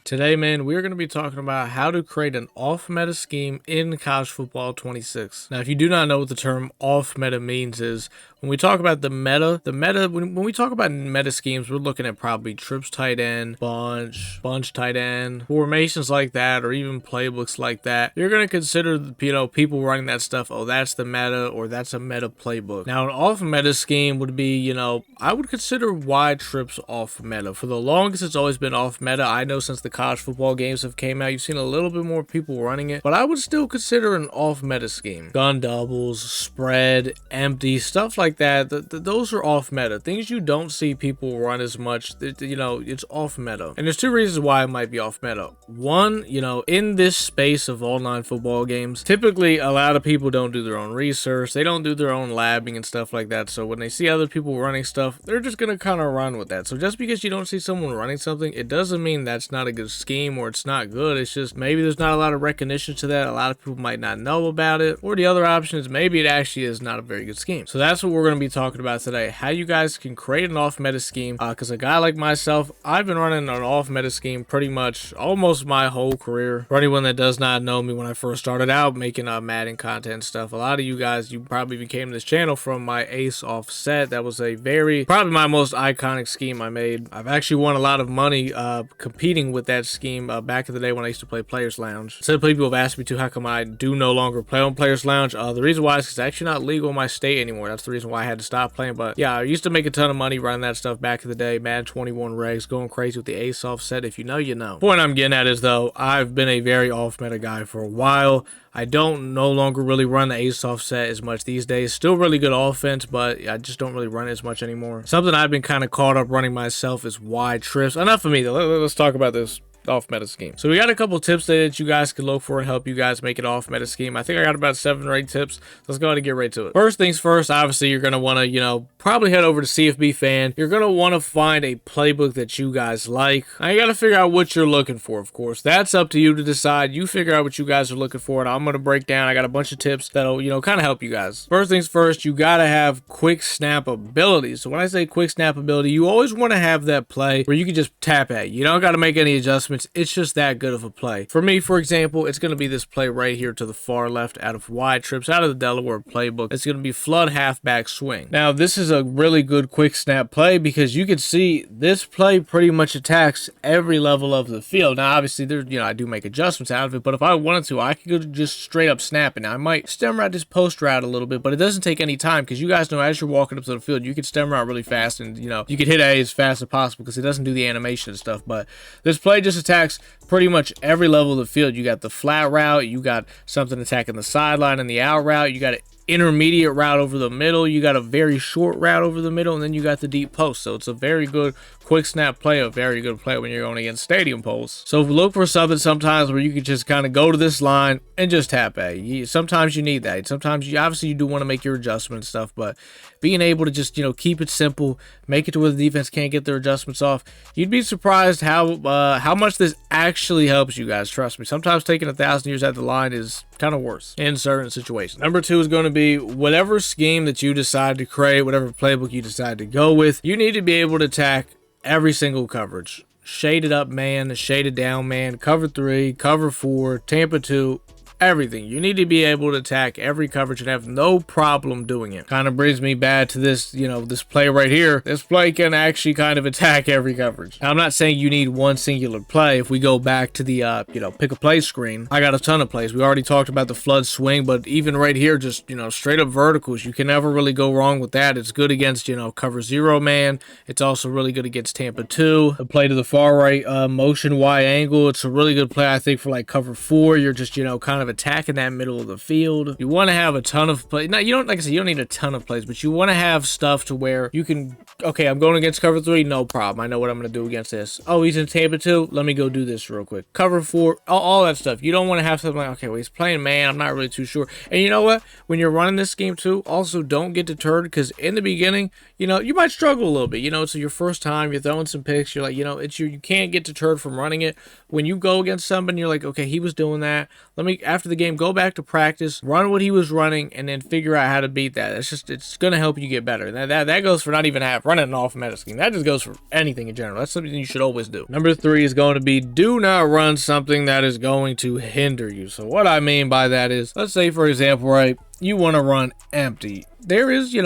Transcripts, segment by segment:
Today, man, we're going to be talking about how to create an off-meta scheme in College Football 26. Now, if you do not know what the term off-meta means is, when we talk about the meta, when we talk about meta schemes, we're looking at probably trips tight end, bunch tight end, formations like that, or even playbooks like that. You're going to consider, people running that stuff, oh, that's the meta, or that's a meta playbook. Now, an off-meta scheme would be, I would consider wide trips off-meta. For the longest, it's always been off-meta. I know since the college football games have came out, you've seen a little bit more people running it, but I would still consider an off-meta scheme. Gun doubles, spread, empty, stuff like that. Those are off-meta. Things you don't see people run as much, it's off-meta. And there's two reasons why it might be off-meta. One, in this space of online football games, typically a lot of people don't do their own research. They don't do their own labbing and stuff like that. So when they see other people running stuff, they're just going to kind of run with that. So just because you don't see someone running something, it doesn't mean that's not a good scheme or it's not good. It's just maybe there's not a lot of recognition to that. A lot of people might not know about it. Or the other option is maybe it actually is not a very good scheme. So that's what we're going to be talking about today. How you guys can create an off-meta scheme. Because a guy like myself, I've been running an off-meta scheme pretty much almost my whole career. For anyone that does not know me, when I first started out making Madden content stuff, a lot of you guys, you probably became this channel from my ace offset. That was probably my most iconic scheme I made. I've actually won a lot of money competing with that scheme back in the day when I used to play Players Lounge. Some people have asked me how come I do no longer play on Players Lounge. The reason why is because it's actually not legal in my state anymore. That's the reason why I had to stop playing. But yeah, I used to make a ton of money running that stuff back in the day. Madden 21 regs, going crazy with the ace offset. If you know, you know. Point I'm getting at is though, I've been a very off-meta guy for a while. I don't no longer really run the ace offset as much these days. Still really good offense, but I just don't really run it as much anymore. Something I've been kind of caught up running myself is wide trips. Enough of me though. Let's talk about this off-meta scheme. So we got a couple tips that you guys can look for and help you guys make it off-meta scheme. I think I got about 7 or 8 tips. Let's go ahead and get right to it. First things first, obviously you're going to want to, probably head over to CFB Fan. You're going to want to find a playbook that you guys like. Now you got to figure out what you're looking for, of course. That's up to you to decide. You figure out what you guys are looking for, and I'm going to break down. I got a bunch of tips that'll, kind of help you guys. First things first, you got to have quick snap ability. So when I say quick snap ability, you always want to have that play where you can just tap at. You don't got to make any adjustments. It's just that good of a play. For me, for example, it's going to be this play right here to the far left out of wide trips, out of the Delaware playbook. It's going to be flood halfback swing. Now, this is a really good quick snap play because you can see this play pretty much attacks every level of the field. Now, obviously, there's, I do make adjustments out of it, but if I wanted to, I could go just straight up snap it. Now, I might stem route this post route a little bit, but it doesn't take any time because you guys know as you're walking up to the field, you can stem route really fast and, you can hit A as fast as possible because it doesn't do the animation and stuff. But this play just attacks pretty much every level of the field. You got the flat route, you got something attacking the sideline and the out route, you got an intermediate route over the middle, you got a very short route over the middle, and then you got the deep post. So it's a very good quick snap play, a very good play when you're going against stadium posts. So look for something sometimes where you can just kind of go to this line and just tap A. Sometimes you need that. Sometimes you do want to make your adjustment and stuff, but being able to just, keep it simple, make it to where the defense can't get their adjustments off, you'd be surprised how much this actually helps you guys. Trust me. Sometimes taking 1,000 years at the line is kind of worse in certain situations. Number 2 is going to be whatever scheme that you decide to create, whatever playbook you decide to go with, you need to be able to attack every single coverage. Shaded up man, shaded down man, cover 3, cover 4, Tampa 2, everything. You need to be able to attack every coverage and have no problem doing it. Kind of brings me back to this, this play right here. This play can actually kind of attack every coverage. Now, I'm not saying you need one singular play. If we go back to the, pick a play screen, I got a ton of plays. We already talked about the flood swing, but even right here, just, straight up verticals, you can never really go wrong with that. It's good against, cover 0 man. It's also really good against Tampa 2. The play to the far right, motion Y angle. It's a really good play, I think, for like cover 4. You're just, kind of attacking that middle of the field. You want to have a ton of plays. Now, you don't, like I said, you don't need a ton of plays, but you want to have stuff to where you can, okay, I'm going against cover 3, no problem. I know what I'm going to do against this. Oh, he's in Tampa 2. Let me go do this real quick. Cover 4, all that stuff. You don't want to have something like, okay, well, he's playing man. I'm not really too sure. And you know what? When you're running this game too, also don't get deterred because in the beginning, you might struggle a little bit. It's your first time. You're throwing some picks. You're like, you can't get deterred from running it. when you go against somebody, you're like, okay, he was doing that. Let me, after the game, go back to practice, run what he was running, and then figure out how to beat that. It's going to help you get better. That goes for not even running an off meta scheme. That just goes for anything in general. That's something you should always do. Number 3 is going to be, do not run something that is going to hinder you. So what I mean by that is, let's say, for example, right, you want to run empty. There is,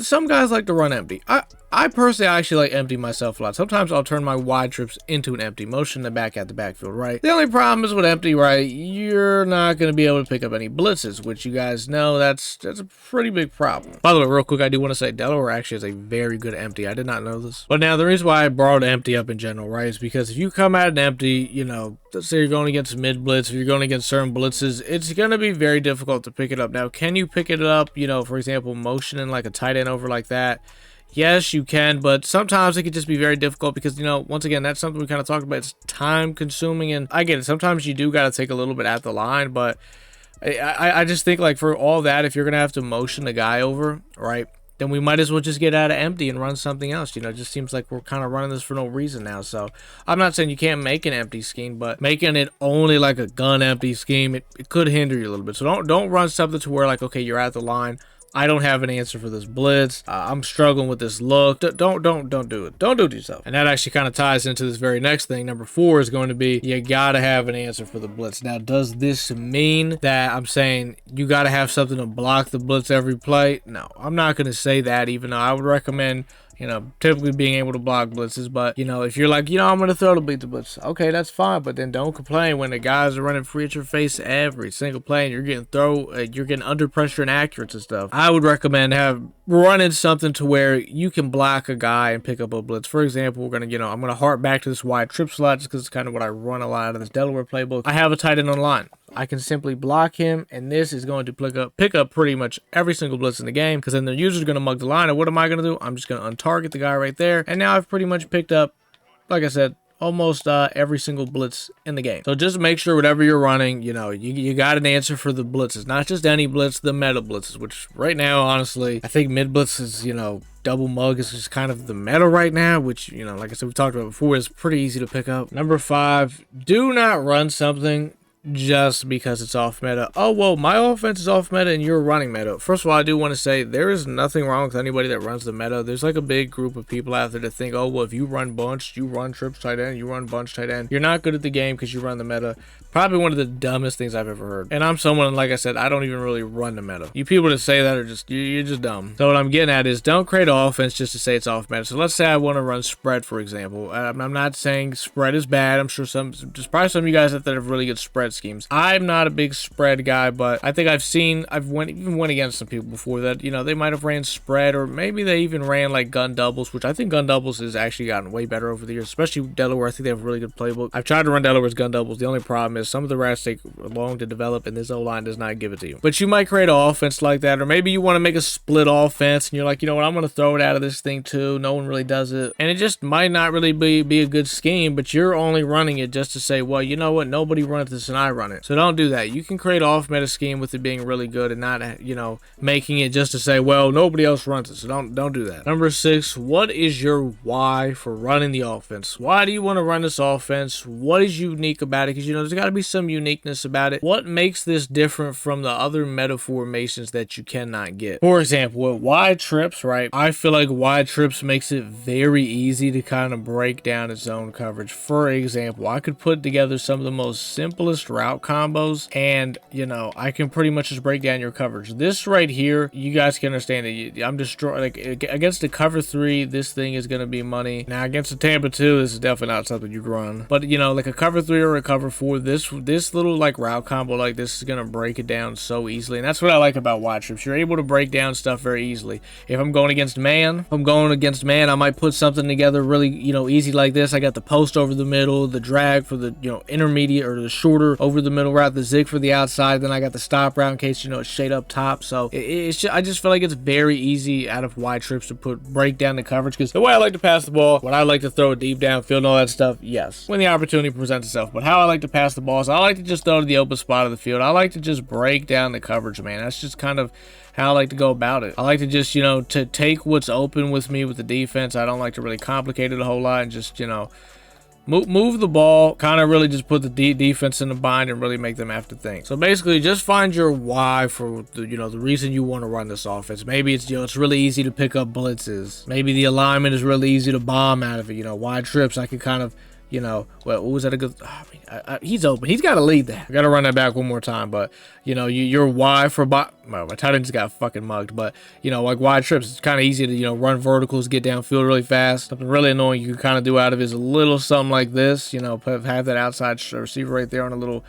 some guys like to run empty. I personally actually like empty myself a lot. Sometimes I'll turn my wide trips into an empty, motion the back at the backfield, right? The only problem is with empty, right? You're not going to be able to pick up any blitzes, which you guys know that's a pretty big problem. By the way, real quick, I do want to say Delaware actually is a very good empty. I did not know this. But now the reason why I brought empty up in general, right, is because if you come at an empty, let's say you're going against mid blitz, or you're going against certain blitzes, it's going to be very difficult to pick it up. Now, can you pick it up, for example, motioning like a tight end over like that? Yes, you can, but sometimes it could just be very difficult because, once again, that's something we kind of talked about. It's time consuming, and I get it. Sometimes you do got to take a little bit at the line, but I just think, like, for all that, if you're going to have to motion the guy over, right, then we might as well just get out of empty and run something else. It just seems like we're kind of running this for no reason now. So I'm not saying you can't make an empty scheme, but making it only like a gun empty scheme, it could hinder you a little bit. So don't run something to where, like, okay, you're at the line, I don't have an answer for this blitz. I'm struggling with this look. Don't do it. Don't do it to yourself. And that actually kind of ties into this very next thing. Number 4 is going to be, you got to have an answer for the blitz. Now, does this mean that I'm saying you got to have something to block the blitz every play? No, I'm not going to say that, even though I would recommend, typically being able to block blitzes. But, if you're like, I'm going to throw to beat the blitz. Okay, that's fine. But then don't complain when the guys are running free at your face every single play and you're getting under pressure and accurate and stuff. I would recommend running something to where you can block a guy and pick up a blitz. For example, I'm going to harp back to this wide trip slot just because it's kind of what I run a lot out of this Delaware playbook. I have a tight end on the line. I can simply block him, and this is going to pick up pretty much every single blitz in the game, because then the user's going to mug the line, and what am I going to do? I'm just going to untarget the guy right there, and now I've pretty much picked up, like I said, almost every single blitz in the game. So just make sure whatever you're running, you got an answer for the blitzes, not just any blitz, the meta blitzes, which right now, honestly, I think mid blitz is, double mug is just kind of the meta right now, which, like I said, we talked about before, is pretty easy to pick up. Number 5, do not run something just because it's off meta. Oh, well, my offense is off meta and you're running meta. First of all, I do want to say there is nothing wrong with anybody that runs the meta. There's like a big group of people out there that think, oh, well, if you run bunch, you run trips tight end, you run bunch tight end, you're not good at the game because you run the meta. Probably one of the dumbest things I've ever heard. And I'm someone, like I said, I don't even really run the meta. You people that say that are just, you're just dumb. So what I'm getting at is, don't create an offense just to say it's off meta. So let's say I want to run spread, for example. I'm not saying spread is bad. I'm sure there's probably some of you guys out there have really good spread schemes. I'm not a big spread guy, but I think I've even went against some people before that, they might have ran spread, or maybe they even ran like gun doubles, which I think gun doubles has actually gotten way better over the years, especially Delaware. I think they have a really good playbook. I've tried to run Delaware's gun doubles. The only problem is some of the rats take long to develop, and this O-line does not give it to you. But you might create an offense like that, or maybe you want to make a split offense, and you're like, what, I'm going to throw it out of this thing too. No one really does it. And it just might not really be a good scheme, but you're only running it just to say, well, you know what, nobody runs this and I run it. So don't do that. You can create an off-meta scheme with it being really good and not, making it just to say, well, nobody else runs it. So don't do that. Number 6, what is your why for running the offense? Why do you want to run this offense? What is unique about it? Because, there's got to be some uniqueness about it. What makes this different from the other meta formations that you cannot get? For example, with wide trips, right? I feel like wide trips makes it very easy to kind of break down its zone coverage. For example, I could put together some of the most simplest route combos, and I can pretty much just break down your coverage. This right here, you guys can understand that I'm destroying, like, against the cover 3, this thing is going to be money. Now against the Tampa 2, this is definitely not something you'd run, but like a cover 3 or a cover 4, this little like route combo like this is going to break it down so easily. And that's what I like about wide trips. You're able to break down stuff very easily. If I'm going against man, I might put something together really, easy like this. I got the post over the middle, the drag for the, intermediate or the shorter over the middle route, the zig for the outside. Then I got the stop route in case, it's shade up top. So I just feel like it's very easy out of wide trips to break down the coverage, because the way I like to pass the ball, when I like to throw it deep downfield and all that stuff, yes, when the opportunity presents itself. But how I like to pass the ball is I like to just throw to the open spot of the field. I like to just break down the coverage, man. That's just kind of how I like to go about it. I like to just, to take what's open with me with the defense. I don't like to really complicate it a whole lot and just, move the ball, kind of really just put the defense in the bind and really make them have to think. So basically, just find your why for the, the reason you want to run this offense. Maybe it's, it's really easy to pick up blitzes. Maybe the alignment is really easy to bomb out of it. Wide trips, I could kind of, what was that a good? He's open. He's got to lead that. I got to run that back one more time. But your why for well, my tight end just got fucking mugged. But like wide trips, it's kind of easy to run verticals, get downfield really fast. Something really annoying you can kind of do out of it is a little something like this. Have that outside receiver right there on a little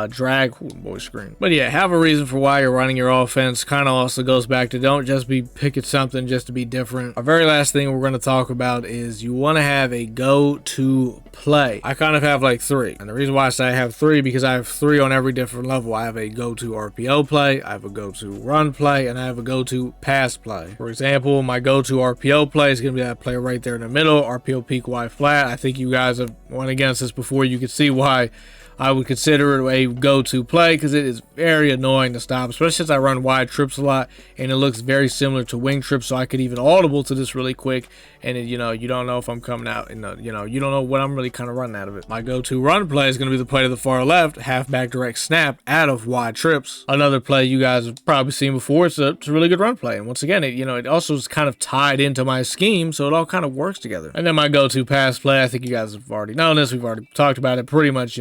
drag boy screen. But yeah, have a reason for why you're running your offense. Kind of also goes back to don't just be picking something just to be different. Our very last thing we're going to talk about is you want to have a go-to play. I kind of have like 3, and the reason why I say I have 3 because I have 3 on every different level. I have a go-to RPO play, I have a go-to run play, and I have a go-to pass play. For example, my go-to RPO play is going to be that play right there in the middle, RPO peak Y flat. I think you guys have went against this before. You can see why I would consider it a go-to play because it is very annoying to stop, especially since I run wide trips a lot and it looks very similar to wing trips, so I could even audible to this really quick, and it, you don't know if I'm coming out and you don't know what I'm really kind of running out of it. My go-to run play is going to be the play to the far left, halfback direct snap out of wide trips. Another play you guys have probably seen before. It's a really good run play, and once again, it also is kind of tied into my scheme, so it all kind of works together. And then my go-to pass play, I think you guys have already known this. We've already talked about it pretty much,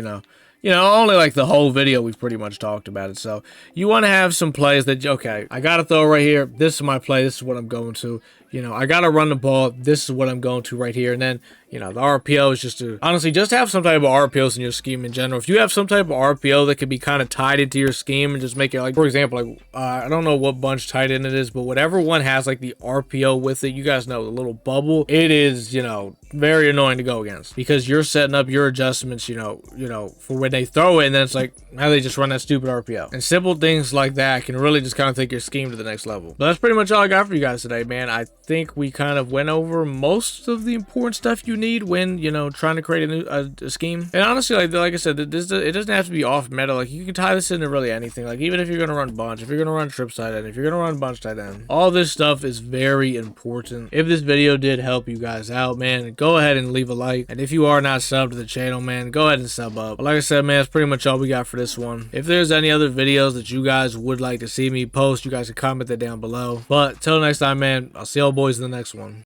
only like the whole video we've pretty much talked about it. So you want to have some plays that, okay, I got to throw right here. This is my play. This is what I'm going to. I got to run the ball. This is what I'm going to right here. And then, the RPO is just to, honestly, just have some type of RPOs in your scheme in general. If you have some type of RPO that can be kind of tied into your scheme and just make it, like, for example, like, I don't know what bunch tight end it is, but whatever one has, like, the RPO with it, you guys know, the little bubble, it is, very annoying to go against because you're setting up your adjustments, for when they throw it, and then it's like, how they just run that stupid RPO. And simple things like that can really just kind of take your scheme to the next level. But that's pretty much all I got for you guys today, man. I think we kind of went over most of the important stuff you need when, trying to create a scheme. And honestly, like I said, it doesn't have to be off meta. Like, you can tie this into really anything. Like, even if you're going to run bunch, if you're going to run trips tight end, if you're going to run bunch tight end, all this stuff is very important. If this video did help you guys out, man, go ahead and leave a like. And if you are not subbed to the channel, man, go ahead and sub up. But like I said, man, that's pretty much all we got for this one. If there's any other videos that you guys would like to see me post, you guys can comment that down below. But till next time, man, I'll see y'all boys in the next one.